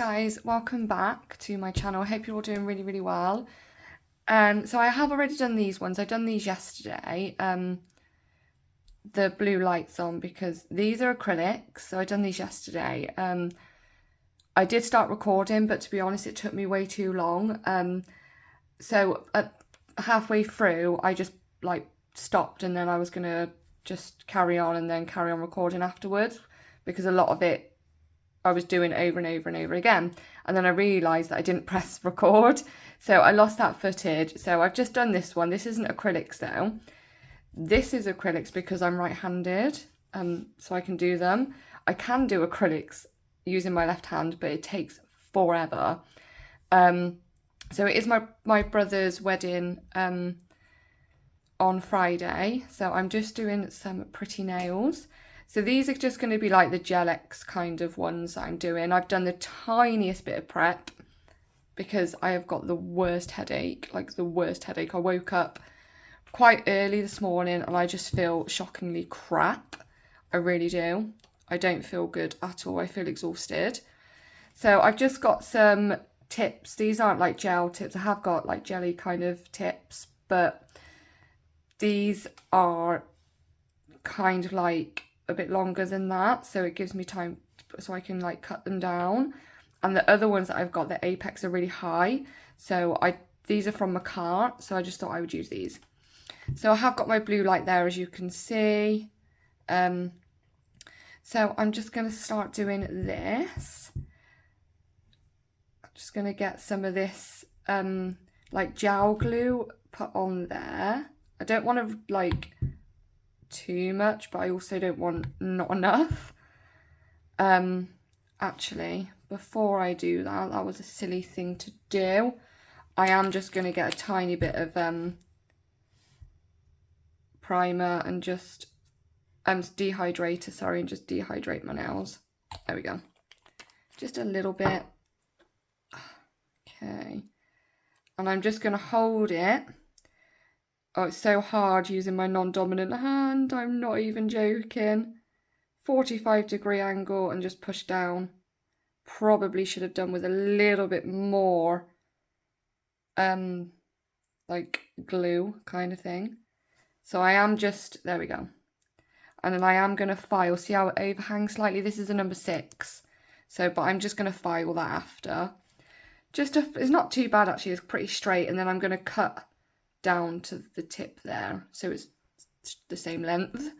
guys, welcome back to my channel. I hope you're all doing really well. So I have already done these ones. I've done these yesterday, the blue lights on, because these are acrylics, so I've done these yesterday. I did start recording, but to be honest it took me way too long. So halfway through I just like stopped, and then I was gonna just carry on and then carry on recording afterwards, because a lot of it I was doing over and over and over again, and then I realised that I didn't press record, so I lost that footage. So I've just done this one. This isn't acrylics though. This is acrylics because I'm right-handed, so I can do them. I can do acrylics using my left hand, but it takes forever. So it is my brother's wedding on Friday, so I'm just doing some pretty nails. So these are just going to be like the Gel-X kind of ones that I'm doing. I've done the tiniest bit of prep because I have got the worst headache, like the worst headache. I woke up quite early this morning and I just feel shockingly crap. I really do. I don't feel good at all. I feel exhausted. So I've just got some tips. These aren't like gel tips. I have got like jelly kind of tips, but these are kind of like a bit longer than that, so it gives me time so I can like cut them down. And the other ones that I've got, the apex are really high, so these are from my cart, so I just thought I would use these. So I have got my blue light there, as you can see. So I'm just going to start doing this. I'm just going to get some of this like gel glue put on there. I don't want to like too much, but I also don't want not enough. Actually, before I do that, that was a silly thing to do. I am just going to get a tiny bit of primer and just dehydrator, sorry, and just dehydrate my nails. There we go. Just a little bit. Okay. And I'm just going to hold it. Oh, it's so hard using my non-dominant hand. I'm not even joking. 45-degree angle and just push down. Probably should have done with a little bit more like glue kind of thing. So I am just, there we go. And then I am going to file. See how it overhangs slightly? This is a number 6. So, but I'm just going to file that after. It's not too bad actually. It's pretty straight. And then I'm going to cut down to the tip there, so it's the same length.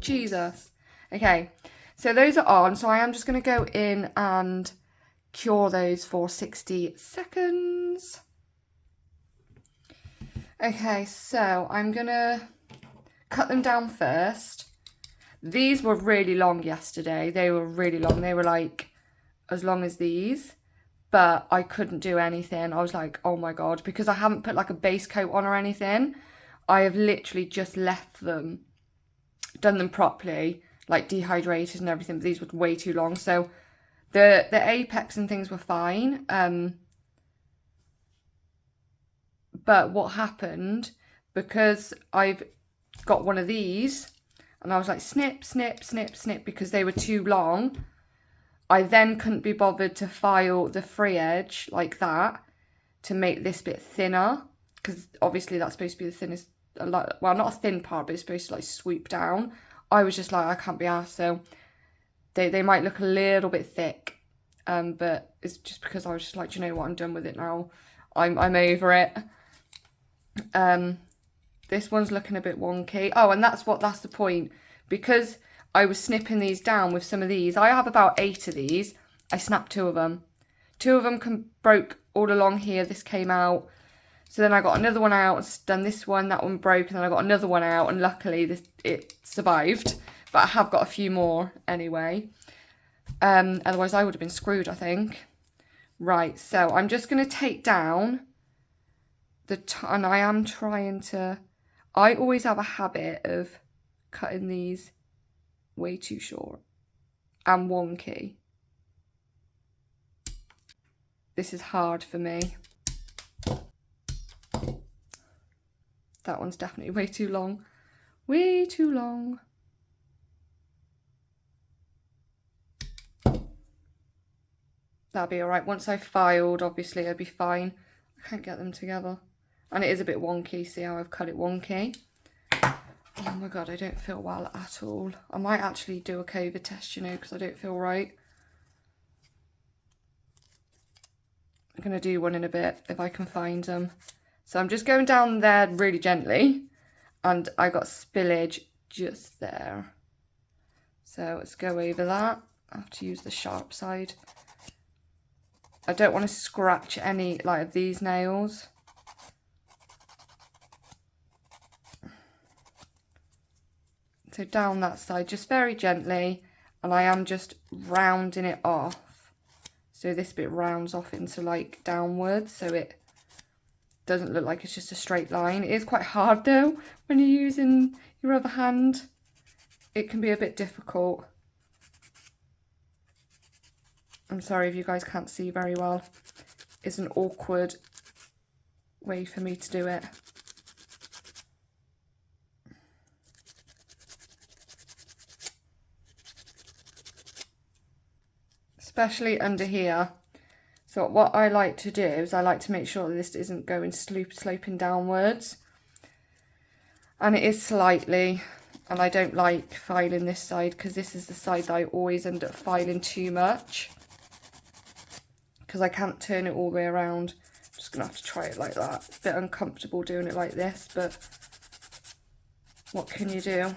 Jesus. Okay, so those are on, so I am just going to go in and cure those for 60 seconds. Okay, so I'm gonna cut them down first. These were really long yesterday. They were really long. They were like as long as these, but I couldn't do anything. I was like, oh my God, because I haven't put like a base coat on or anything. I have literally just left them, done them properly, like dehydrated and everything, but these were way too long. So the apex and things were fine. But what happened, because I've got one of these and I was like snip, snip, snip, snip, because they were too long. I then couldn't be bothered to file the free edge like that to make this bit thinner, because obviously that's supposed to be the thinnest, well, not a thin part, but it's supposed to like swoop down. I was just like, I can't be arsed. So they might look a little bit thick, but it's just because I was just like, do you know what, I'm done with it now. I'm over it. This one's looking a bit wonky. Oh, and that's the point, because I was snipping these down with some of these. I have about 8 of these. I snapped 2 of them. 2 of them broke all along here. This came out. So then I got another one out, done this one, that one broke, and then I got another one out, and luckily it survived. But I have got a few more anyway. Otherwise I would have been screwed, I think. Right, so I'm just going to take down and I am trying to, I always have a habit of cutting these way too short and wonky. This is hard for me. That one's definitely way too long. Way too long. That'll be alright. Once I've filed, obviously it'll be fine. I can't get them together. And it is a bit wonky. See how I've cut it wonky? Oh my God, I don't feel well at all. I might actually do a COVID test, you know, because I don't feel right. I'm going to do one in a bit if I can find them. So I'm just going down there really gently. And I got spillage just there. So let's go over that. I have to use the sharp side. I don't want to scratch any like of these nails. So down that side, just very gently, and I am just rounding it off. So this bit rounds off into like downwards, so it doesn't look like it's just a straight line. It is quite hard though, when you're using your other hand. It can be a bit difficult. I'm sorry if you guys can't see very well. It's an awkward way for me to do it. Especially under here. So what I like to do is I like to make sure that this isn't going sloping downwards. And it is slightly, and I don't like filing this side because this is the side that I always end up filing too much. Because I can't turn it all the way around. I'm just going to have to try it like that. It's a bit uncomfortable doing it like this, but what can you do?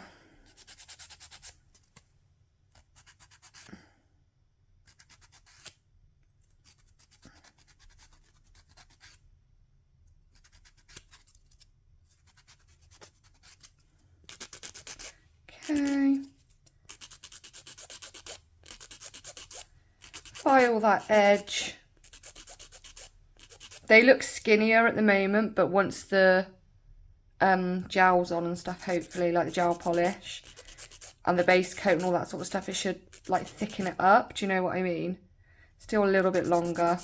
Okay. File that edge. They look skinnier at the moment, but once the gel's on and stuff, hopefully, like the gel polish and the base coat and all that sort of stuff, it should like thicken it up. Do you know what I mean? Still a little bit longer.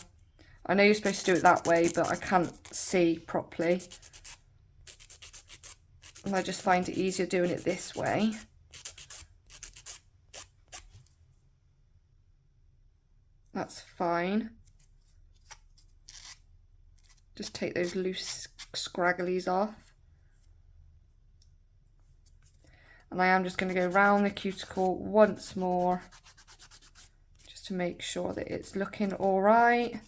I know you're supposed to do it that way, but I can't see properly. And I just find it easier doing it this way. That's fine. Just take those loose scragglies off. And I am just going to go round the cuticle once more, just to make sure that it's looking all right.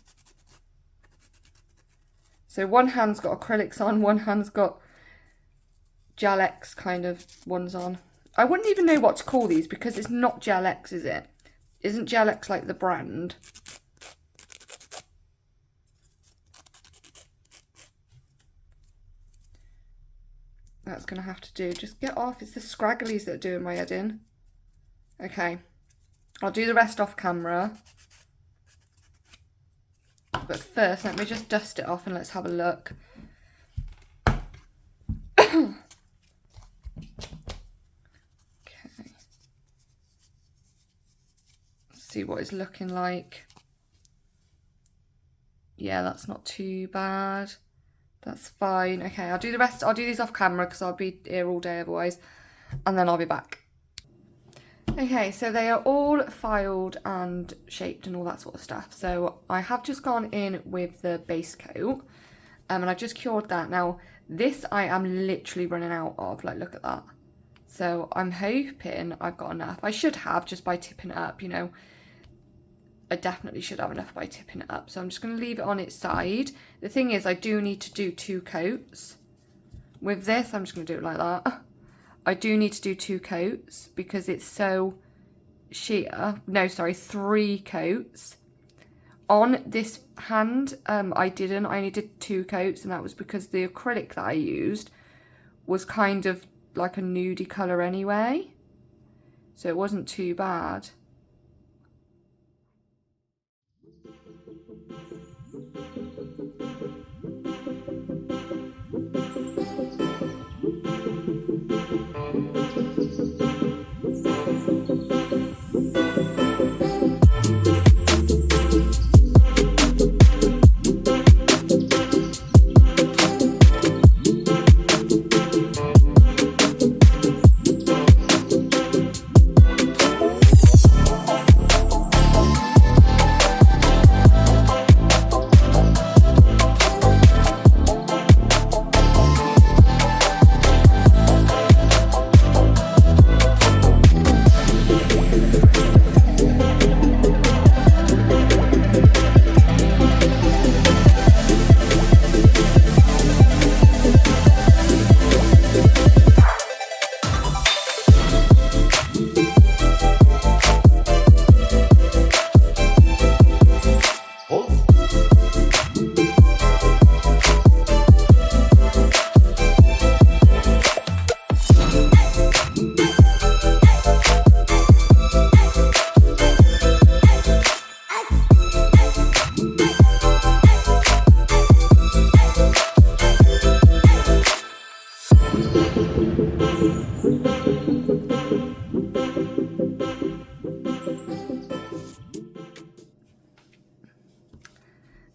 So one hand's got acrylics on, one hand's got Gel-X kind of ones on. I wouldn't even know what to call these because it's not Gel-X, is it? Isn't Gel-X like the brand? that's going to have to do. Just get off. It's the scragglies that are doing my head in. Okay. I'll do the rest off camera. But first, let me just dust it off and let's have a look. Okay. Let's see what it's looking like. Yeah, that's not too bad. That's fine. Okay, I'll do the rest. I'll do these off camera because I'll be here all day otherwise. And then I'll be back. Okay, so they are all filed and shaped and all that sort of stuff. So I have just gone in with the base coat. And I've just cured that. Now, this I am literally running out of. Like, look at that. So I'm hoping I've got enough. I should have just by tipping it up, you know. I definitely should have enough by tipping it up. So I'm just going to leave it on its side. The thing is, I do need to do 2 coats. With this, I'm just going to do it like that. I do need to do 2 coats because it's so sheer. No, sorry, 3 coats. On this hand, I didn't. I only did 2 coats, and that was because the acrylic that I used was kind of like a nudie colour anyway. So it wasn't too bad.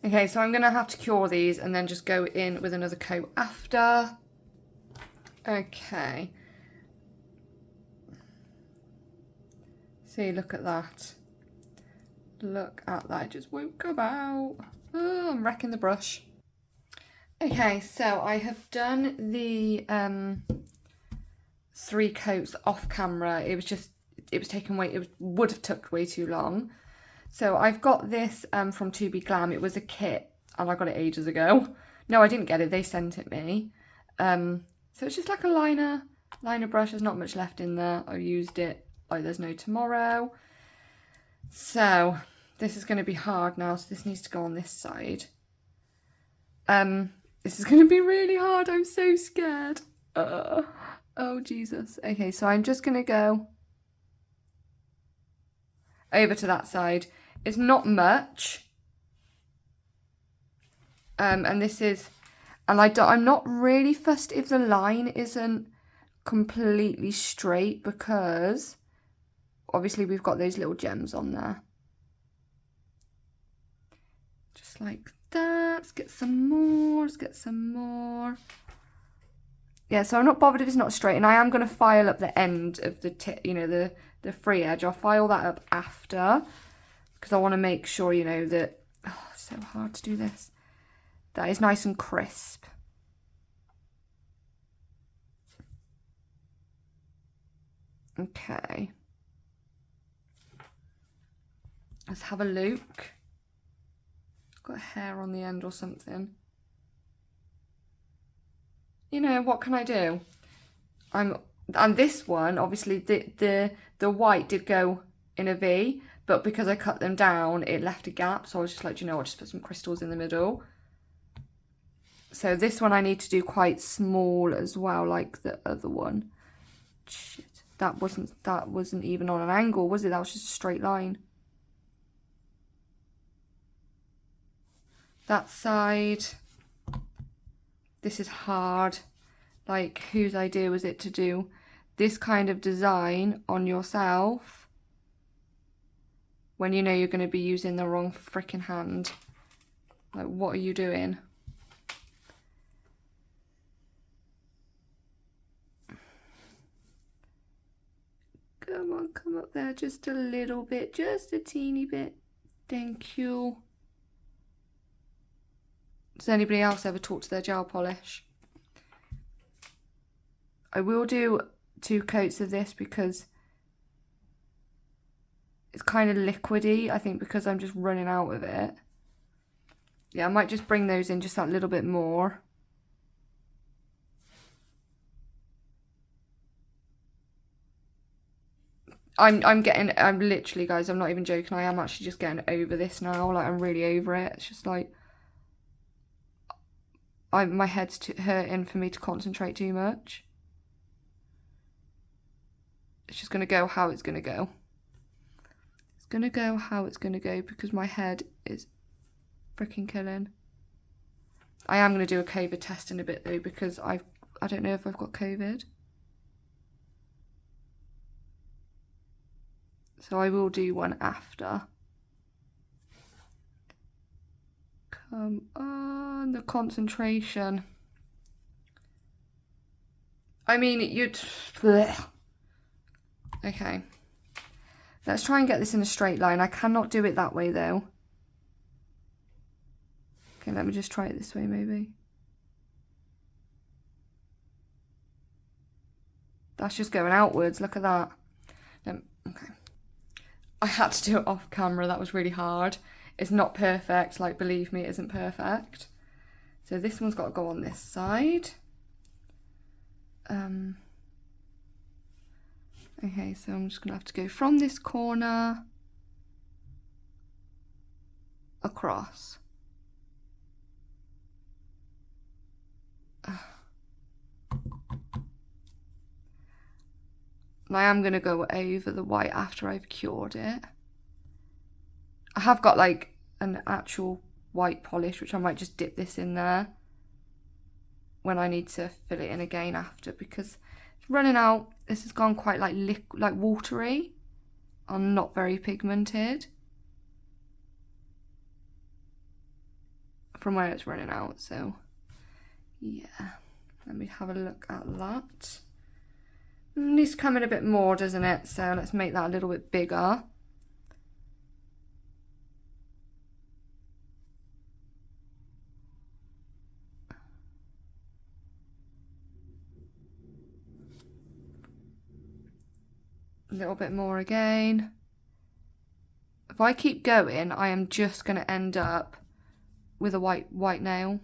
Okay, so I'm going to have to cure these and then just go in with another coat after. Okay. See, look at that. Look at that. It just won't come out. Oh, I'm wrecking the brush. Okay, so I have done the 3 coats off camera. It was taking way, it would have took way too long. So I've got this from To Be Glam. It was a kit and I got it ages ago. No, I didn't get it. They sent it me. So it's just like a liner brush. There's not much left in there. I used it like there's no tomorrow. So this is going to be hard now. So this needs to go on this side. This is going to be really hard. I'm so scared. Oh, Jesus. Okay, so I'm just going to go over to that side. It's not much. And this is, and I'm not really fussed if the line isn't completely straight because obviously we've got those little gems on there. Just like that. Let's get some more. Let's get some more. Yeah, so I'm not bothered if it's not straight, and I am going to file up the end of the tip, you know, the free edge. I'll file that up after because I want to make sure, you know, that, oh, it's so hard to do this, that is nice and crisp. Okay. Let's have a look. Got hair on the end or something. You know, what can I do? And this one, obviously, the white did go in a V, but because I cut them down, it left a gap. So I was just like, you know what, just put some crystals in the middle. So this one I need to do quite small as well, like the other one. Shit, that wasn't even on an angle, was it? That was just a straight line. That side. This is hard. Like, whose idea was it to do this kind of design on yourself when you know you're going to be using the wrong freaking hand? Like, what are you doing? Come on, come up there just a little bit, just a teeny bit. Thank you. Does anybody else ever talk to their gel polish? I will do 2 coats of this because it's kind of liquidy, I think, because I'm just running out of it. Yeah, I might just bring those in just that little bit more. I'm literally, guys, I'm not even joking, I am actually just getting over this now. Like, I'm really over it. It's just like, my head's hurting for me to concentrate too much. It's just going to go how it's going to go. It's going to go how it's going to go because my head is freaking killing. I am going to do a COVID test in a bit though, because I don't know if I've got COVID. So I will do one after. Come on, the concentration. I mean, you'd... Blech. Okay. Let's try and get this in a straight line. I cannot do it that way though. Okay, let me just try it this way maybe. That's just going outwards, look at that. Okay. I had to do it off camera, that was really hard. It's not perfect, like, believe me, it isn't perfect. So this one's got to go on this side. Okay, so I'm just going to have to go from this corner across. And I am going to go over the white after I've cured it. I have got like an actual white polish, which I might just dip this in there when I need to fill it in again after, because it's running out. This has gone quite like watery and not very pigmented from where it's running out. So yeah, let me have a look at that. It needs to come in a bit more, doesn't it? So let's make that a little bit bigger. A little bit more again. If I keep going, I am just going to end up with a white nail.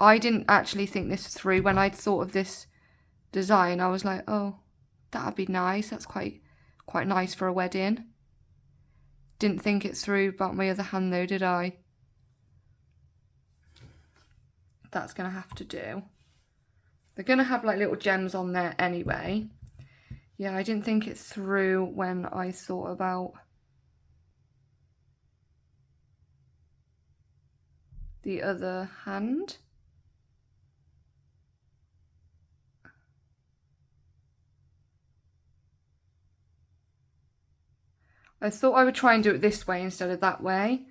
I didn't actually think this through. When I thought of this design, I was like, oh, that'd be nice. That's quite nice for a wedding. Didn't think it through about my other hand though, did I? That's going to have to do. They're going to have like little gems on there anyway. Yeah, I didn't think it through when I thought about the other hand. I thought I would try and do it this way instead of that way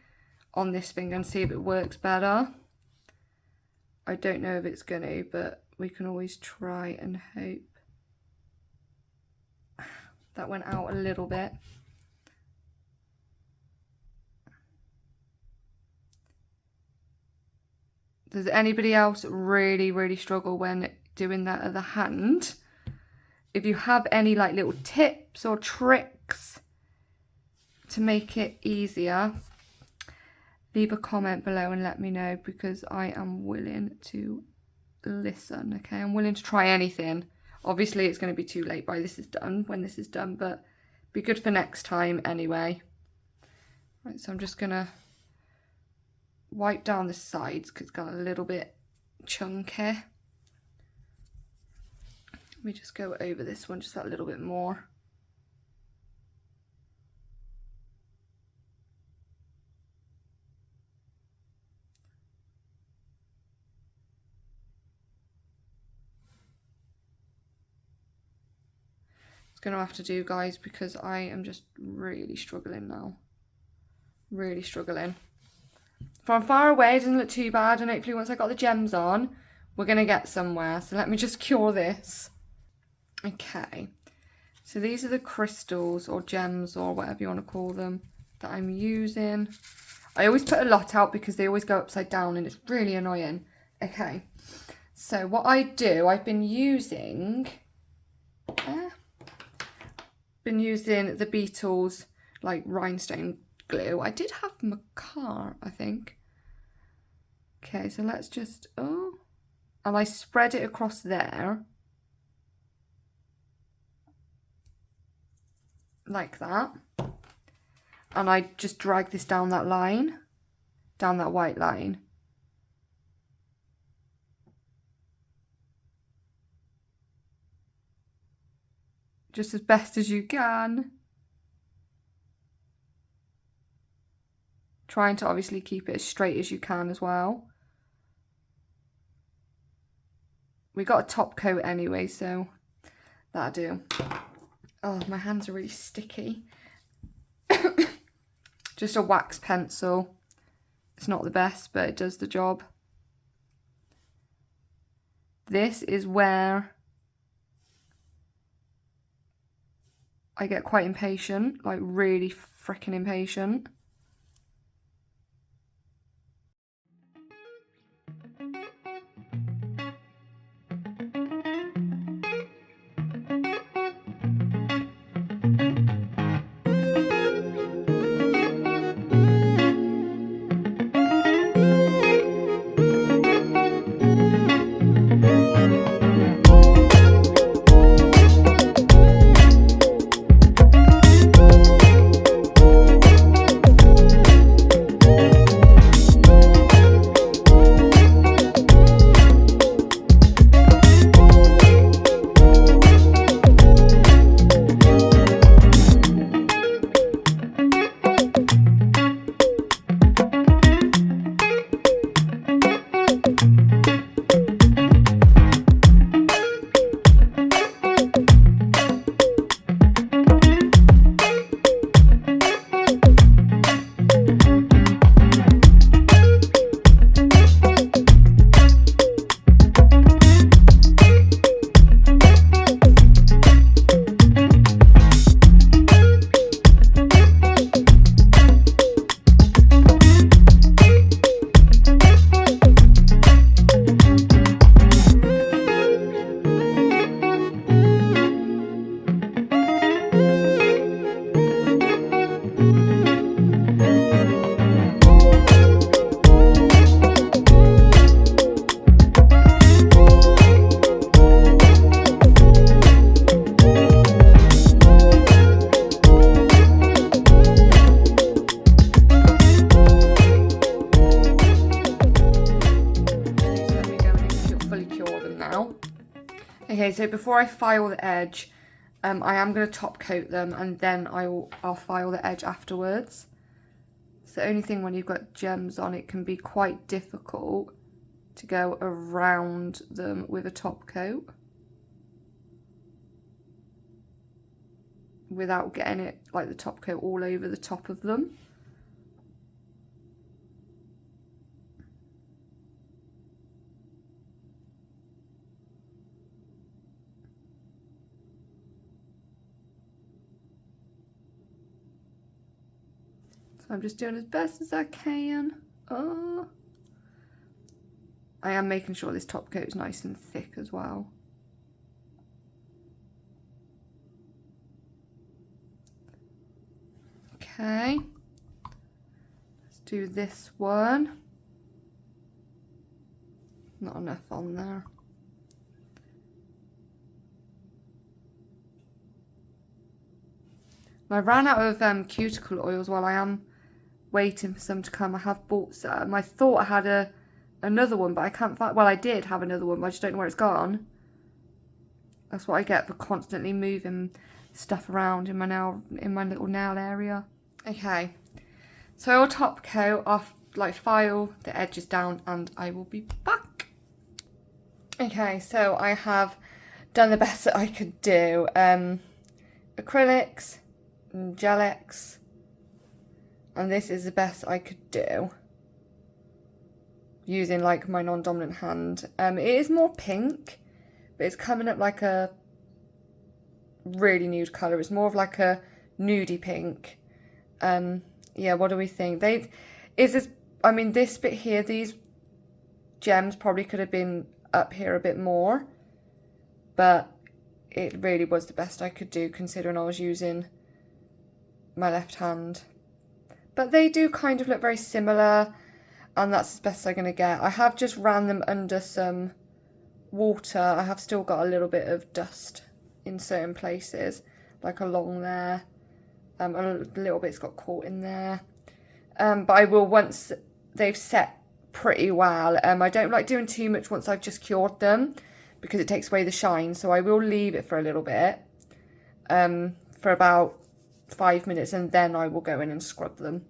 on this finger and see if it works better. I don't know if it's going to, but we can always try and hope. That went out a little bit. Does anybody else really struggle when doing that other hand? If you have any like little tips or tricks to make it easier, leave a comment below and let me know, because I am willing to listen. Okay, I'm willing to try anything. Obviously it's going to be too late when this is done, but be good for next time anyway. Right, so I'm just gonna wipe down the sides because it's got a little bit chunky. Let me just go over this one just that little bit more. Gonna have to do, guys, because I am just really struggling now. Really struggling. From far away it doesn't look too bad, and hopefully once I got the gems on we're gonna get somewhere. So let me just cure this. Okay, so these are the crystals or gems or whatever you want to call them that I'm using. I always put a lot out because they always go upside down and it's really annoying. Okay, so what I do, I've been using the Beatles like rhinestone glue. I did have Macar, I think. Okay, so let's just, and I spread it across there. Like that. And I just drag this down that line, down that white line. Just as best as you can. Trying to obviously keep it as straight as you can as well. We got a top coat anyway, so that'll do. Oh, my hands are really sticky. Just a wax pencil. It's not the best, but it does the job. This is where I get quite impatient, like really freaking impatient. Okay, so before I file the edge, I am going to top coat them and then I'll file the edge afterwards. It's the only thing when you've got gems on, it can be quite difficult to go around them with a top coat without getting it like the top coat all over the top of them. So I'm just doing as best as I can. Oh, I am making sure this top coat is nice and thick as well. Okay, let's do this one. Not enough on there. I ran out of cuticle oils while I am waiting for some to come. I have bought some. I thought I had another one, but I can't find. Well, I did have another one, but I just don't know where it's gone. That's what I get for constantly moving stuff around in my little nail area. Okay, so I'll top coat off, like file the edges down, and I will be back. Okay, so I have done the best that I could do. Acrylics, and Gel-X, and this is the best I could do using like my non-dominant hand. It is more pink, but it's coming up like a really nude colour. It's more of like a nudie pink. Yeah, what do we think? I mean, this bit here, these gems probably could have been up here a bit more, but it really was the best I could do considering I was using my left hand. But they do kind of look very similar, and that's the best I'm going to get. I have just ran them under some water. I have still got a little bit of dust in certain places, like along there. A little bit's got caught in there. But I will, once they've set pretty well. I don't like doing too much once I've just cured them, because it takes away the shine. So I will leave it for a little bit, for about 5 minutes, and then I will go in and scrub them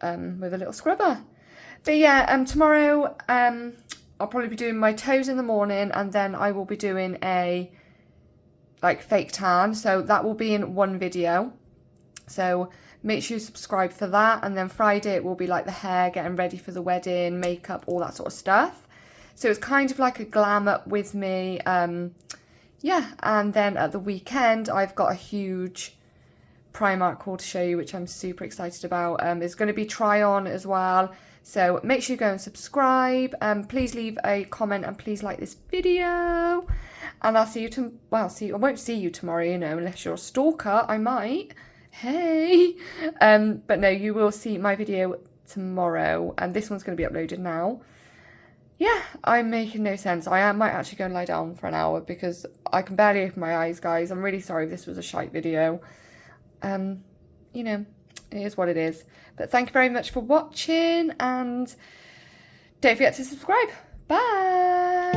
with a little scrubber. But yeah, tomorrow I'll probably be doing my toes in the morning, and then I will be doing a like fake tan. So that will be in one video. So make sure you subscribe for that. And then Friday it will be like the hair, getting ready for the wedding, makeup, all that sort of stuff. So it's kind of like a glam up with me. Yeah, and then at the weekend I've got a huge Primark haul to show you, which I'm super excited about. It's going to be try on as well. So make sure you go and subscribe. Please leave a comment, and please like this video. And I'll see you I won't see you tomorrow, you know, unless you're a stalker. I might. Hey. But no, you will see my video tomorrow, and this one's going to be uploaded now. Yeah, I'm making no sense. I might actually go and lie down for an hour because I can barely open my eyes, guys. I'm really sorry if this was a shite video. You know, it is what it is. But thank you very much for watching, and don't forget to subscribe. Bye.